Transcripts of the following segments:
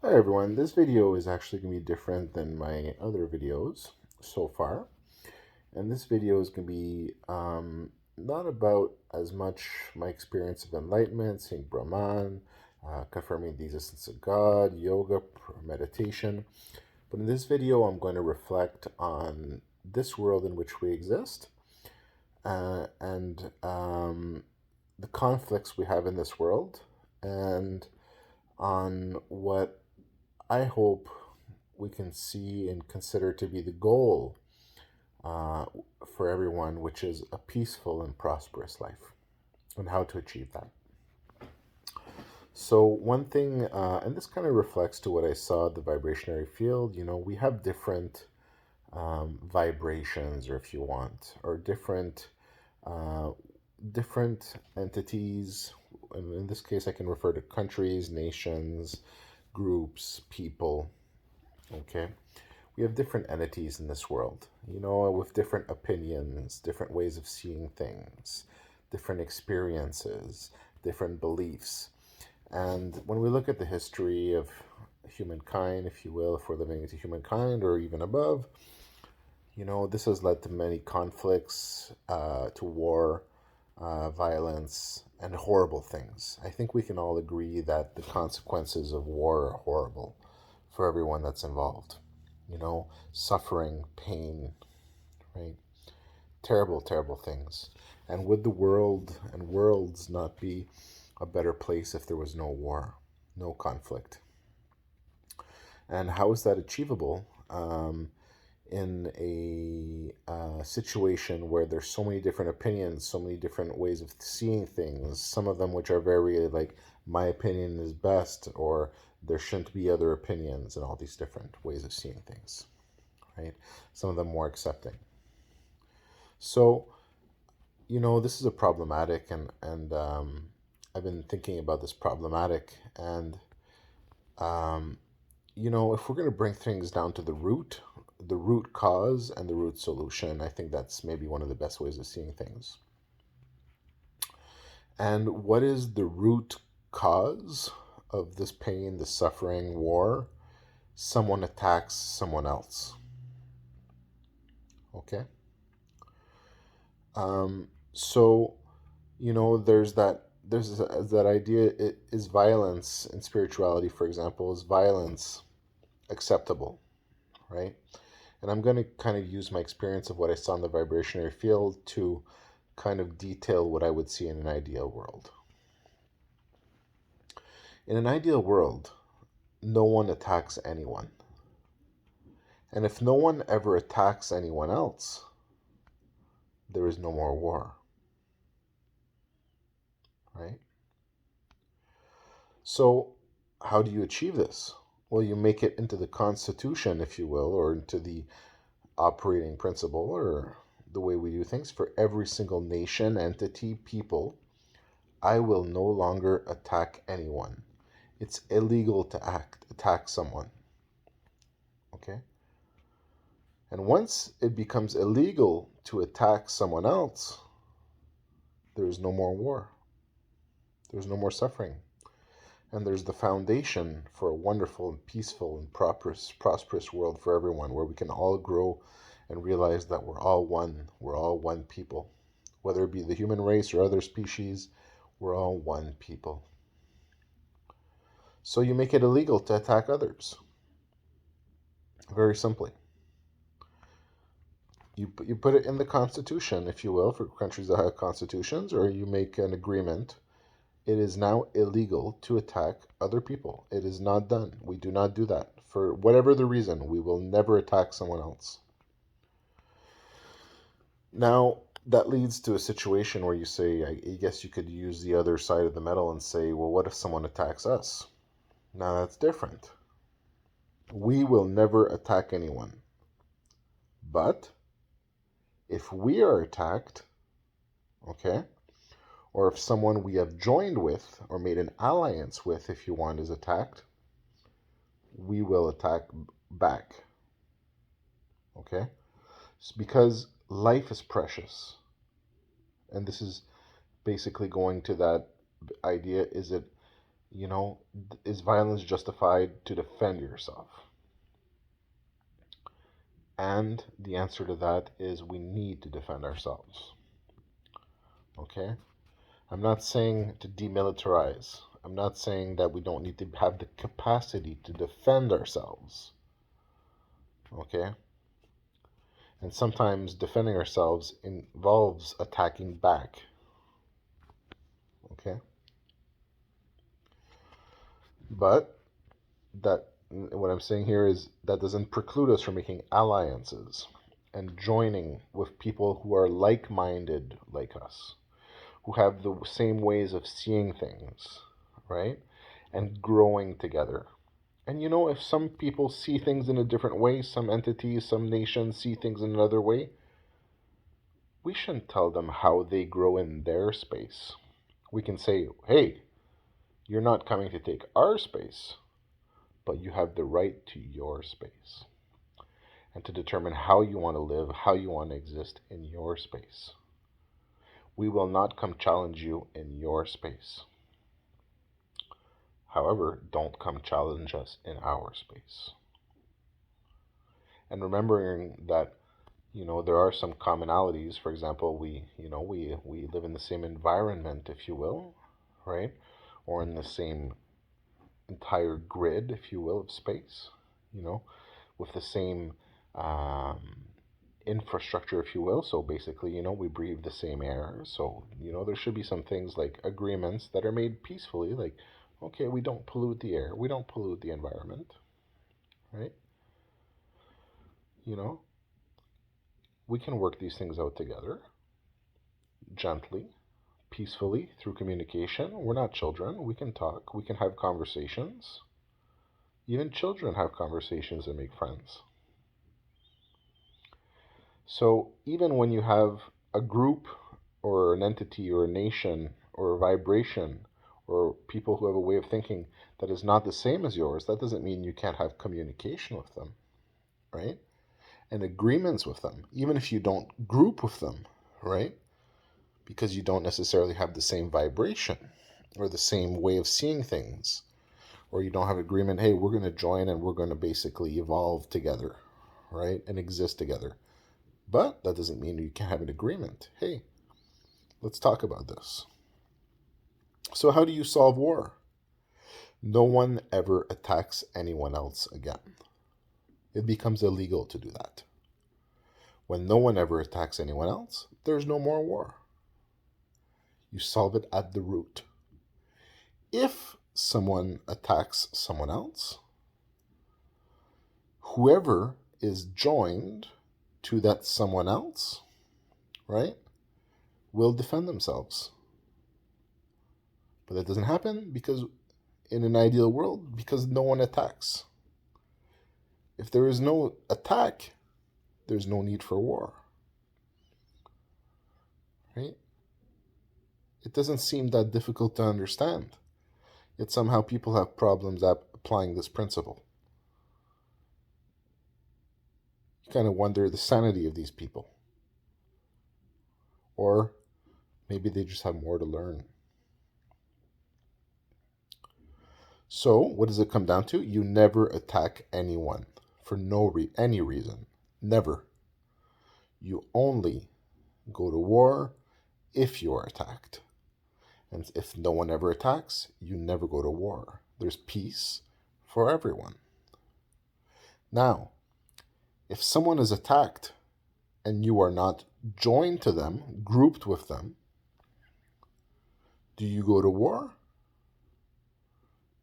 Hi everyone, this video is actually going to be different than my other videos so far. And this video is going to be not about as much my experience of enlightenment, seeing Brahman, confirming the existence of God, yoga, meditation. But in this video, I'm going to reflect on this world in which we exist and the conflicts we have in this world and on what I hope we can see and consider to be the goal uh, for everyone, which is a peaceful and prosperous life, and how to achieve that. So, one thing, and this kind of reflects to what I saw at the vibrationary field, we have different vibrations, or if you want, or uh, different entities. And in this case, I can refer to countries, nations, groups, people. Okay. We have different entities in this world, with different opinions, different ways of seeing things, different experiences, different beliefs. And when we look at the history of humankind, if you will, if we're living into humankind or even above, this has led to many conflicts, to war, violence, and horrible things. I think we can all agree that the consequences of war are horrible for everyone that's involved. Suffering, pain, right? Terrible, terrible things. And would the world and worlds not be a better place if there was no war, no conflict? And how is that achievable in a situation where there's so many different opinions, so many different ways of seeing things, some of them which are very like, my opinion is best, or there shouldn't be other opinions, and all these different ways of seeing things, right? Some of them more accepting. So, this is a problematic, and I've been thinking about this problematic, and um, if we're going to bring things down to the root cause and the root solution, I think that's maybe one of the best ways of seeing things. And what is the root cause of this pain, this suffering, war? Someone attacks someone else. Okay? So, there's that idea, is violence in spirituality, for example, is violence acceptable, right? And I'm going to kind of use my experience of what I saw in the vibrationary field to kind of detail what I would see in an ideal world. In an ideal world, no one attacks anyone. And if no one ever attacks anyone else, there is no more war, right? So, how do you achieve this? Well, you make it into the Constitution, if you will, or into the operating principle, or the way we do things for every single nation, entity, people. I will no longer attack anyone. It's illegal to attack someone. Okay? And once it becomes illegal to attack someone else, there's no more war. There's no more suffering. And there's the foundation for a wonderful and peaceful and prosperous world for everyone, where we can all grow and realize that we're all one. We're all one people. Whether it be the human race or other species, we're all one people. So you make it illegal to attack others. Very simply. You put it in the Constitution, if you will, for countries that have constitutions, or you make an agreement. It is now illegal to attack other people. It is not done. We do not do that. For whatever the reason, we will never attack someone else. Now, that leads to a situation where you say, I guess you could use the other side of the medal and say, well, what if someone attacks us? Now, that's different. We will never attack anyone. But if we are attacked, okay, or if someone we have joined with or made an alliance with, if you want, is attacked, we will attack back. Okay? It's because life is precious. And this is basically going to that idea, is it Is violence justified to defend yourself? And the answer to that is we need to defend ourselves. Okay? I'm not saying to demilitarize. I'm not saying that we don't need to have the capacity to defend ourselves. Okay? And sometimes defending ourselves involves attacking back. Okay? But that what I'm saying here is that doesn't preclude us from making alliances and joining with people who are like-minded like us, who have the same ways of seeing things, right? And growing together. And if some people see things in a different way, some entities, some nations see things in another way, we shouldn't tell them how they grow in their space. We can say, hey, you're not coming to take our space, but you have the right to your space and to determine how you want to live, how you want to exist in your space. We will not come challenge you in your space. However, don't come challenge us in our space. And remembering that, there are some commonalities. For example, we live in the same environment, if you will, right? Or in the same entire grid, if you will, of space, with the same um, infrastructure, if you will. So basically, we breathe the same air. So, there should be some things like agreements that are made peacefully, like, okay, we don't pollute the air, we don't pollute the environment, right? You know, we can work these things out together gently, peacefully, through communication. We're not children. We can talk, we can have conversations. Even children have conversations and make friends. So even when you have a group or an entity or a nation or a vibration or people who have a way of thinking that is not the same as yours, that doesn't mean you can't have communication with them, right? And agreements with them, even if you don't group with them, right? Because you don't necessarily have the same vibration or the same way of seeing things, or you don't have agreement, hey, we're going to join and we're going to basically evolve together, right? And exist together. But that doesn't mean you can't have an agreement. Hey, let's talk about this. So, how do you solve war? No one ever attacks anyone else again. It becomes illegal to do that. When no one ever attacks anyone else, there's no more war. You solve it at the root. If someone attacks someone else, whoever is joined to that someone else, right, will defend themselves. But that doesn't happen because in an ideal world, because no one attacks. If there is no attack, there's no need for war. Right? It doesn't seem that difficult to understand. Yet somehow people have problems applying this principle. You kind of wonder the sanity of these people. Or maybe they just have more to learn. So, what does it come down to? You never attack anyone for any reason. Never. You only go to war if you are attacked. And if no one ever attacks, you never go to war. There's peace for everyone. Now, if someone is attacked and you are not joined to them, grouped with them, do you go to war?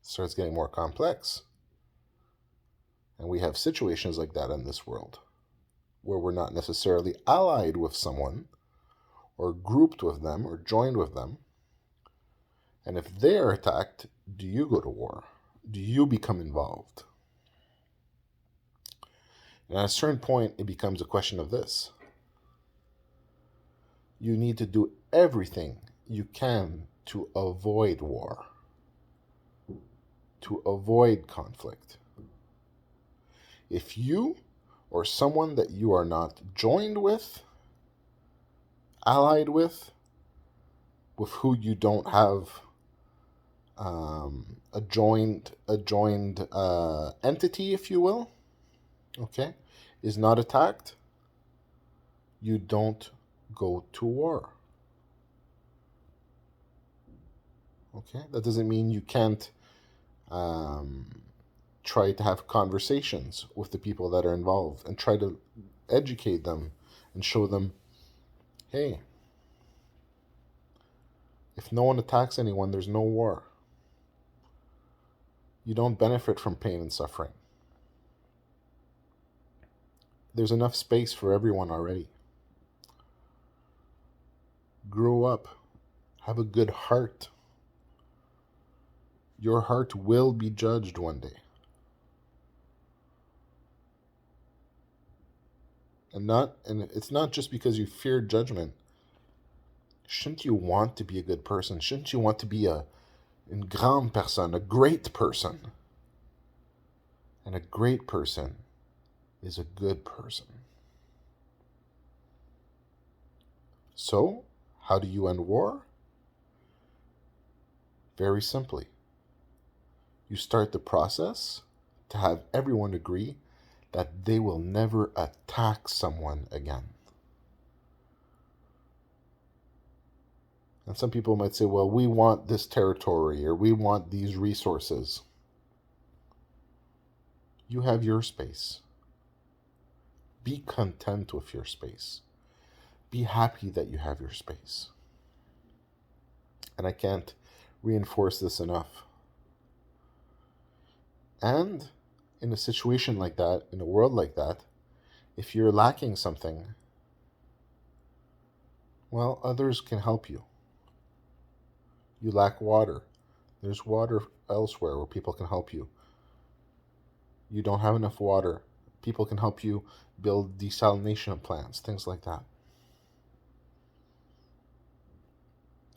It starts getting more complex. And we have situations like that in this world, where we're not necessarily allied with someone, or grouped with them, or joined with them. And if they are attacked, do you go to war? Do you become involved? And at a certain point, it becomes a question of this. You need to do everything you can to avoid war, to avoid conflict. If you or someone that you are not joined with, allied with who you don't have a joined entity, if you will, okay, is not attacked, you don't go to war. Okay, that doesn't mean you can't try to have conversations with the people that are involved and try to educate them and show them, hey, if no one attacks anyone, there's no war. You don't benefit from pain and suffering. There's enough space for everyone already. Grow up. Have a good heart. Your heart will be judged one day. And it's not just because you fear judgment. Shouldn't you want to be a good person? Shouldn't you want to be une grande personne, a great person? And a great person is a good person. So, how do you end war? Very simply. You start the process to have everyone agree that they will never attack someone again. And some people might say, well, we want this territory or we want these resources. You have your space. Be content with your space. Be happy that you have your space. And I can't reinforce this enough. And in a situation like that, in a world like that, if you're lacking something, well, others can help you. You lack water. There's water elsewhere where people can help you. You don't have enough water. People can help you build desalination plants, things like that.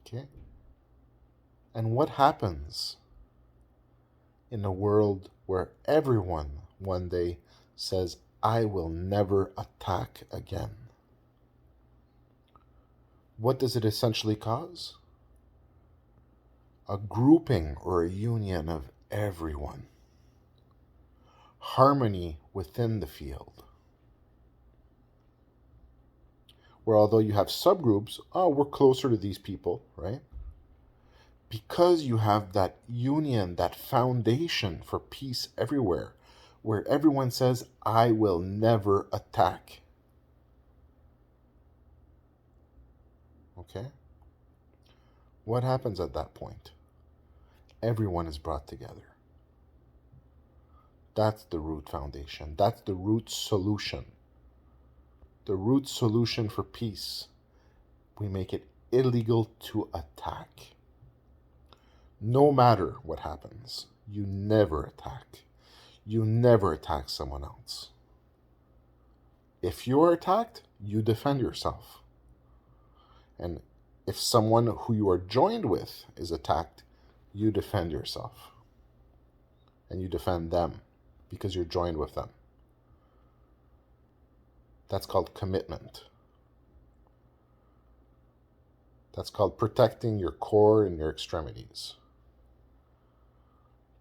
Okay? And what happens in a world where everyone one day says, I will never attack again? What does it essentially cause? A grouping or a union of everyone. Harmony within the field. Where although you have subgroups, oh, we're closer to these people, right? Because you have that union, that foundation for peace everywhere, where everyone says, I will never attack. Okay? What happens at that point? Everyone is brought together. That's the root foundation. That's the root solution. The root solution for peace. We make it illegal to attack. No matter what happens, you never attack. You never attack someone else. If you are attacked, you defend yourself. And if someone who you are joined with is attacked, you defend yourself. And you defend them because you're joined with them. That's called commitment. That's called protecting your core and your extremities.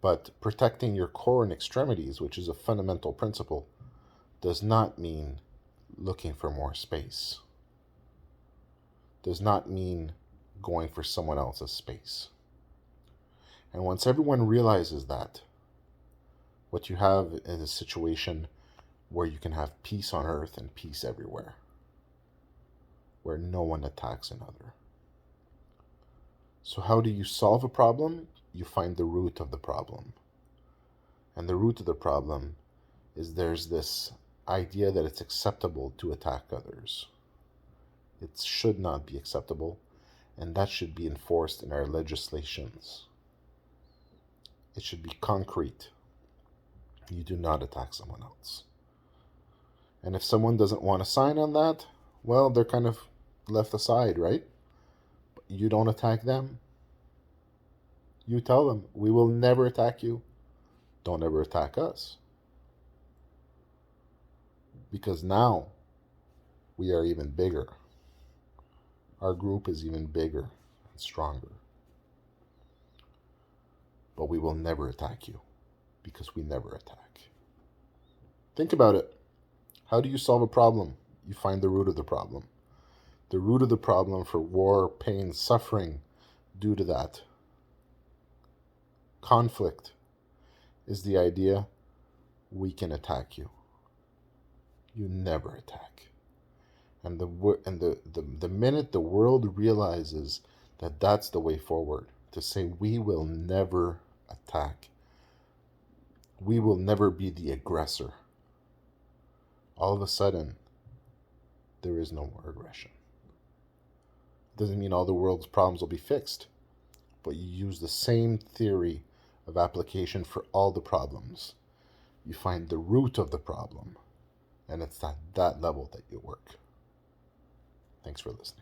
But protecting your core and extremities, which is a fundamental principle, does not mean looking for more space. Does not mean going for someone else's space. And once everyone realizes that, what you have is a situation where you can have peace on earth and peace everywhere, where no one attacks another. So how do you solve a problem? You find the root of the problem. And the root of the problem is there's this idea that it's acceptable to attack others. It should not be acceptable, and that should be enforced in our legislations. It should be concrete. You do not attack someone else. And if someone doesn't want to sign on that, well, they're kind of left aside, right? But you don't attack them. You tell them, we will never attack you. Don't ever attack us. Because now we are even bigger. Our group is even bigger and stronger. but we will never attack you because we never attack. Think about it. How do you solve a problem? You find the root of the problem. The root of the problem for war, pain, suffering due to that conflict is the idea we can attack you. You never attack. And the minute the world realizes that that's the way forward, to say we will never attack, we will never be the aggressor, all of a sudden there is no more aggression. It doesn't mean all the world's problems will be fixed, but you use the same theory of application for all the problems. You find the root of the problem, and it's at that level that you work. Thanks for listening.